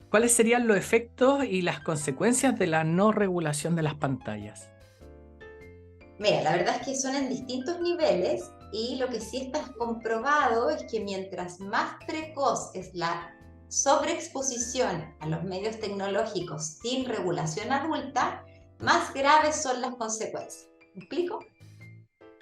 ¿Cuáles serían los efectos y las consecuencias de la no regulación de las pantallas? Mira, la verdad es que son en distintos niveles y lo que sí está comprobado es que mientras más precoz es la sobreexposición a los medios tecnológicos sin regulación adulta, más graves son las consecuencias. ¿Me explico?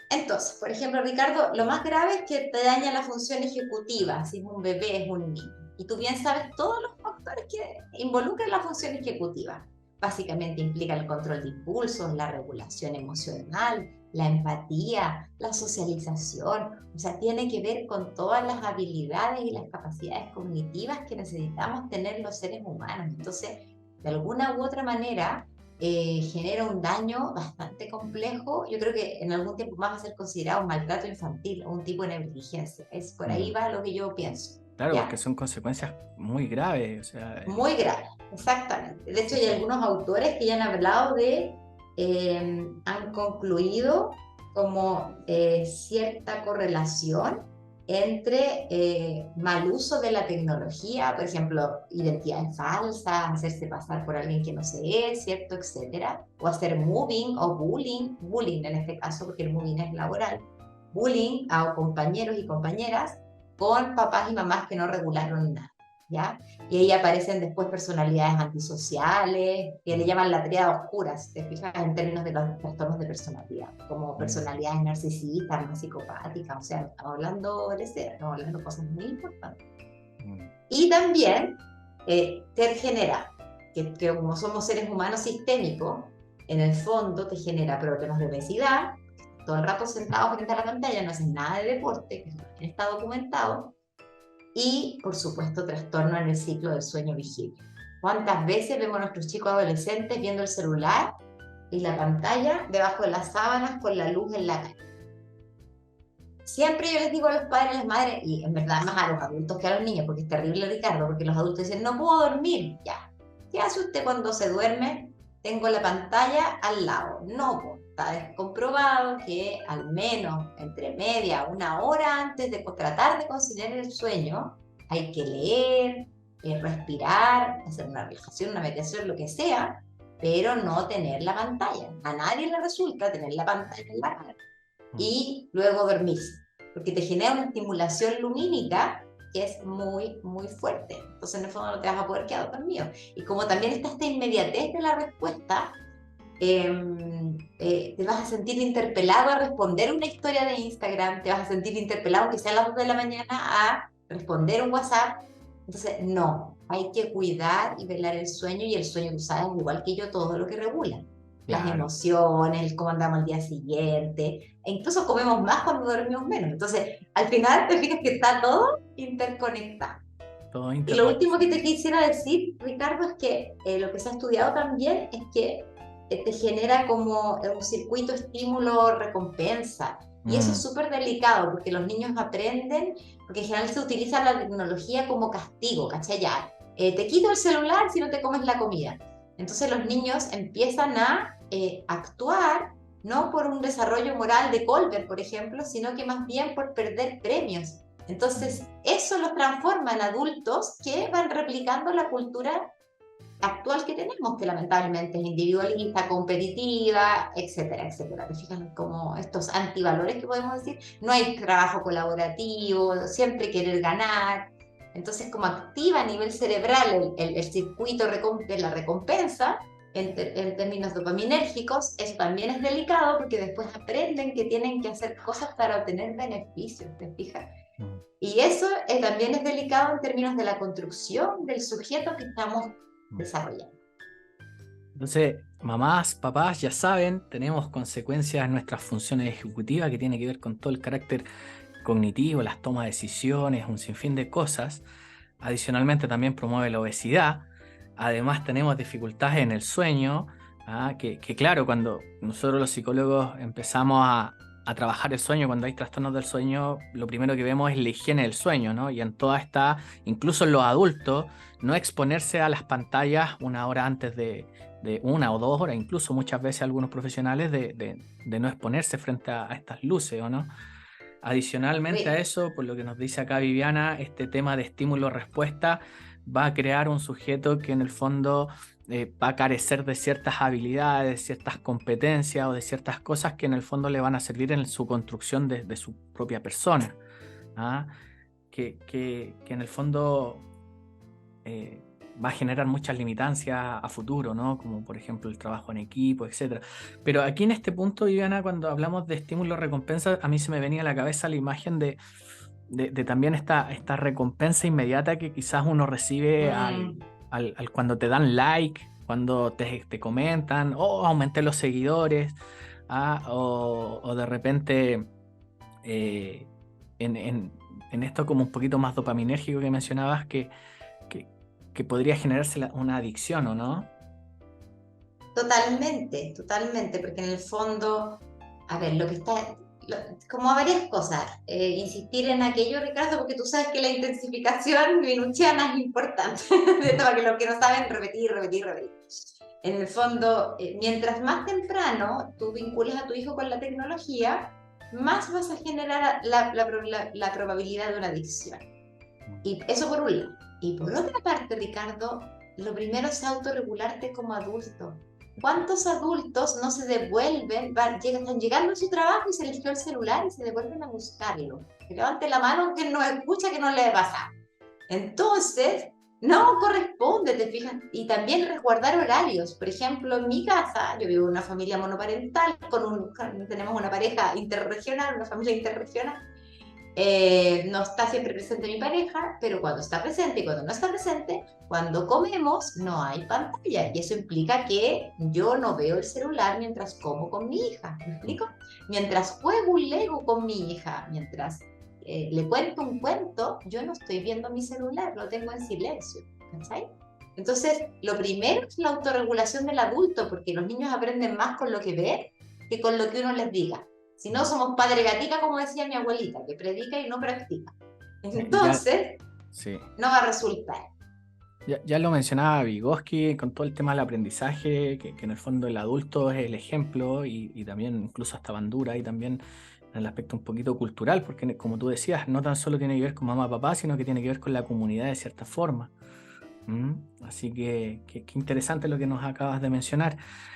Entonces, por ejemplo, Ricardo, lo más grave es que te daña la función ejecutiva, si es un bebé, es un niño. Y tú bien sabes todos los factores que involucran la función ejecutiva. Básicamente implica el control de impulsos, la regulación emocional, la empatía, la socialización. O sea, tiene que ver con todas las habilidades y las capacidades cognitivas que necesitamos tener los seres humanos. Entonces, de alguna u otra manera, genera un daño bastante complejo. Yo creo que en algún tiempo más va a ser considerado un maltrato infantil o un tipo de negligencia. Es por ahí Mm. va lo que yo pienso, Claro, porque ¿ya? son consecuencias muy graves. O sea, Muy grave, exactamente. De hecho, sí, hay sí. algunos autores que ya han hablado han concluido como cierta correlación entre mal uso de la tecnología, por ejemplo, identidades falsas, hacerse pasar por alguien que no se es, ¿cierto? Etcétera. O hacer moving o bullying en este caso, porque el moving es laboral, bullying a compañeros y compañeras con papás y mamás que no regularon nada, ¿ya? Y ahí aparecen después personalidades antisociales, que le Mm, llaman la tríada oscura, si te fijas en términos de los trastornos de personalidad, como mm, personalidades narcisistas, más psicopáticas, o sea, estamos hablando de ser, estamos hablando de cosas muy importantes. mm. Y también te genera, que como somos seres humanos sistémicos, en el fondo te genera problemas de obesidad, todo el rato sentado frente a la pantalla, no haces nada de deporte, que también está documentado, y, por supuesto, trastorno en el ciclo del sueño-vigilia. ¿Cuántas veces vemos a nuestros chicos adolescentes viendo el celular y la pantalla debajo de las sábanas con la luz en la cara? Siempre yo les digo a los padres, a las madres, y en verdad más a los adultos que a los niños, porque es terrible, Ricardo, porque los adultos dicen, no puedo dormir, ya. ¿Qué hace usted cuando se duerme? Tengo la pantalla al lado. No, pues, está comprobado que al menos entre media, una hora antes de tratar de conciliar el sueño, hay que leer, respirar, hacer una relajación, una meditación, lo que sea, pero no tener la pantalla. A nadie le resulta tener la pantalla en la cara Mm. y luego dormirse, porque te genera una estimulación lumínica que es muy, muy fuerte. Entonces, en el fondo no te vas a poder quedar dormido. Y como también está esta inmediatez de la respuesta, te vas a sentir interpelado a responder una historia de Instagram, te vas a sentir interpelado, que sea a las 2 de la mañana, a responder un WhatsApp. Entonces, no, hay que cuidar y velar el sueño, y el sueño, tú sabes, igual que yo, todo lo que regula. Las Claro, emociones, el cómo andamos al día siguiente, e incluso comemos más cuando dormimos menos. Entonces, al final te fijas que está todo interconectado. todo Y lo último que te interrelacionado. quisiera decir, Ricardo, es que lo que se ha estudiado también es que te genera como un circuito estímulo-recompensa. Y eso es Mm, súper delicado porque los niños aprenden, porque en general se utiliza la tecnología como castigo, ¿cachai? Ya, te quito el celular si no te comes la comida. Entonces los niños empiezan a actuar no por un desarrollo moral de Colbert, por ejemplo, sino que más bien por perder premios. mm. Entonces, eso los transforma en adultos que van replicando la cultura actual que tenemos, que lamentablemente es individualista, competitiva, etcétera, etcétera. ¿Te fijas como estos antivalores que podemos decir? No hay trabajo colaborativo, siempre querer ganar. Entonces, como activa a nivel cerebral el circuito de la recompensa, en términos dopaminérgicos, eso también es delicado porque después aprenden que tienen que hacer cosas para obtener beneficios, ¿te fijas? Mm. Y eso también es delicado en términos de la construcción del sujeto que estamos Mm. desarrollando. Entonces, mamás, papás, ya saben, tenemos consecuencias en nuestras funciones ejecutivas que tiene que ver con todo el carácter cognitivo, las tomas de decisiones, un sinfín de cosas. Adicionalmente también promueve la obesidad. Además tenemos dificultades en el sueño, que claro, cuando nosotros los psicólogos empezamos a trabajar el sueño, cuando hay trastornos del sueño, lo primero que vemos es la higiene del sueño, ¿no? Y en toda esta, incluso en los adultos, no exponerse a las pantallas una hora antes de 1 o 2 horas, incluso muchas veces algunos profesionales de no exponerse frente a estas luces, ¿o no? Adicionalmente a Rick, eso, por lo que nos dice acá Viviana, este tema de estímulo-respuesta va a crear un sujeto que en el fondo va a carecer de ciertas habilidades, ciertas competencias o de ciertas cosas que en el fondo le van a servir en su construcción de su propia persona. ¿Ah? Que en el fondo va a generar muchas limitancias a futuro, ¿no? Como por ejemplo el trabajo en equipo, etcétera. Pero aquí en este punto, Viviana, cuando hablamos de estímulo-recompensa, a mí se me venía a la cabeza la imagen de también esta recompensa inmediata que quizás uno recibe cuando te dan like, cuando te comentan, oh, aumenté los seguidores, o de repente eh, en esto como un poquito más dopaminérgico que mencionabas, que, que podría generarse una adicción, ¿o no? Totalmente, totalmente, porque en el fondo, a ver, como varias cosas, insistir en aquello, Ricardo, porque tú sabes que la intensificación minuciana es importante, de todo, que los que no saben, repetir, repetir, repetir. En el fondo, mientras más temprano tú vincules a tu hijo con la tecnología, más vas a generar la probabilidad de una adicción. Y eso por un lado. Y por otra parte, Ricardo, lo primero es autorregularte como adulto. ¿Cuántos adultos no se devuelven, están llegando a su trabajo y se les quedó el celular y se devuelven a buscarlo? Que levante la mano aunque no escucha, que no le pasa. Entonces, no corresponde, te fijas. Y también resguardar horarios. Por ejemplo, en mi casa, yo vivo en una familia monoparental, tenemos una pareja interregional, una familia interregional. No está siempre presente mi pareja, pero cuando está presente y cuando no está presente, cuando comemos no hay pantalla. Y eso implica que yo no veo el celular mientras como con mi hija. ¿Me explico? Mientras juego un Lego con mi hija, mientras le cuento un cuento, yo no estoy viendo mi celular, lo tengo en silencio. ¿Cachai? Entonces, lo primero es la autorregulación del adulto, porque los niños aprenden más con lo que ve que con lo que uno les diga. Si no, somos padre gatica, como decía mi abuelita, que predica y no practica. Ya, Entonces, sí. no va a resultar. Ya lo mencionaba Vygotsky con todo el tema del aprendizaje, que en el fondo el adulto es el ejemplo y también incluso hasta Bandura y también en el aspecto un poquito cultural, porque como tú decías, no tan solo tiene que ver con mamá, papá, sino que tiene que ver con la comunidad de cierta forma. Así que qué interesante lo que nos acabas de mencionar.